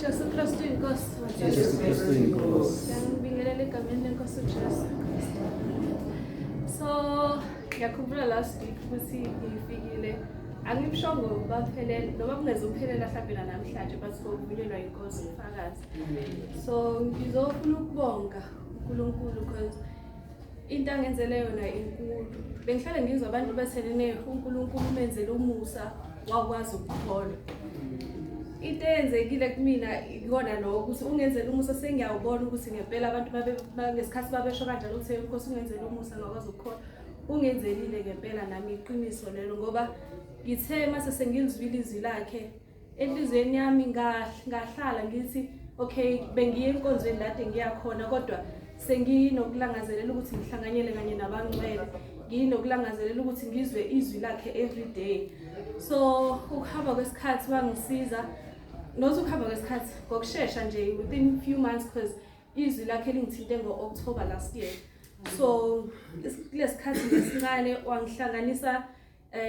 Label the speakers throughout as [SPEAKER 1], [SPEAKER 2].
[SPEAKER 1] Jesu Kristu inkosi.
[SPEAKER 2] Jesu Kristu inkosi.
[SPEAKER 1] Siyangibingelela egameni lenkosi uJesu Kristu. So ngiyakhumbula last week ukuthi ngifikile angimshongo baphelele noma kungezuphelela mhlawumbe namhlanje but ngokubunyelwa inkosi ufakazi. So ngizofuna ukubonga uNkulunkulu because into angenzele yona inkulu. Bengihlale ngizwa abantu bethelene uNkulunkulu umenzele umusa wakwazi ukukholwa. Into eyenzekile kumina ikona lo ukuthi ungenzele umusa sengiyawubona ukuthi ngempela abantu ngesikhathi babesho kanjalo ukuthi inkosi ungenzele umusa ngakwazi ukukholwa. Ungenzelile ngempela nami iqiniso lelo ngoba ngithe mase sengilizwile izwi lakhe enhlizweni yami ngahlala ngithi okay bengiye enkonzweni lade ngiyakhona kodwa senginokulangazelela ukuthi ngihlanganyele kanye nabangcwele nginokulangazelela ukuthi ngizwe izwi lakhe every day. So ukuhamba kwesikhathi wangisiza nokuhamba kwesikhathi ngokusheshsha nje within few months because izwi lakhe lingithinte ngo-October last year. So lesikhathi ngesincane wangihlanganisa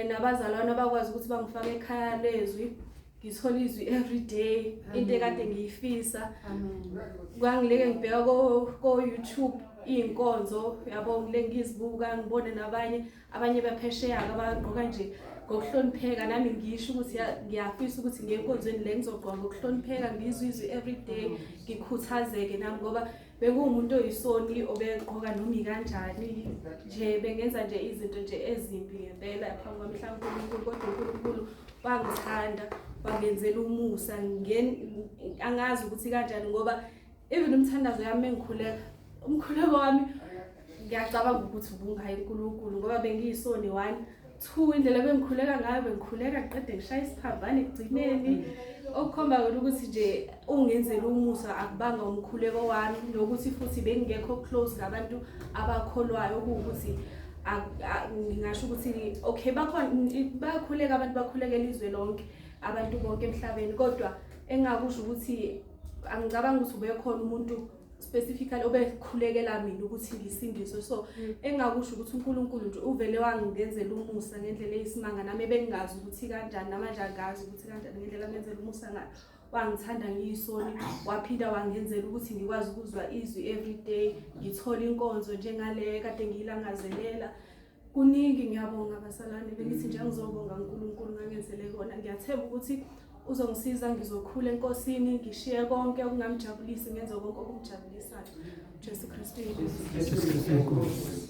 [SPEAKER 1] nabazalwane abakwazi ukuthi bangifake ekhaya lezwi ngithola izwi every day into ekade ngiyifisa. Kwangileke ngibheka ko YouTube inkonzo yabo ngile ngizibuka ngibone abanye baphesheya abagqoka nje ngokuhlonipheka nami ngisho ukuthi ngiyafisa ukuthi ngiyenkonzweni le ngizogqoka ngokuhlonipheka ngizwe izwi every day ngikhuthazeke nami ngoba bengumuntu oyisoni obegqoka noma kanjani nje bengenza nje izinto nje ezimbi ngempela phambi kwamhlanje uNkulunkulu kodwa uNkulunkulu wangithanda wangenzela umusa angazi ukuthi kanjani ngoba even umthandazo yami engikhuleka umkhuleko wami ngiyacabanga ukuthi ubungayi uNkulunkulu ngoba bengiyisoni 1 2 indlela bengikhuleka ngayo bengikhuleka ngiqede ngishaya isiphavane ekugcineni okukhomba ukuthi nje ungenzela umusa akubanga umkhuleko wami nokuthi futhi bengingekho close nabantu abakholwayo ukuthi ngingasho ukuthi okay bakhuleka abantu bakhulekela izwe lonke abantu bonke emhlabeni kodwa engakusho ukuthi angicabanga ukuthi ubekhona umuntu specifically obekhulekela mina ukuthi ngisindiswe. So engakusho ukuthi uNkulunkulu nje uvele wangenzela umusa ngendlela eyisimanga nami bengingazi ukuthi kanjani namanje angazi ukuthi kanjani ngendlela amenzela umusa ngayo. Wangithanda ngiyisoni waphinda wangenzela ukuthi ngikwazi ukuzwa izwi every day ngithola inkonzo njengale kade ngiyilangazelela. Kuningi ngiyabonga abasalwane bengithi nje ngizobonga uNkulunkulu ngangenzele kona. Ngiyathemba ukuthi uzongisiza ngizokhula enkosini ngishiye konke okungamjabulisi ngenze konke okumjabulisayo. Jesu Kristu inkosi.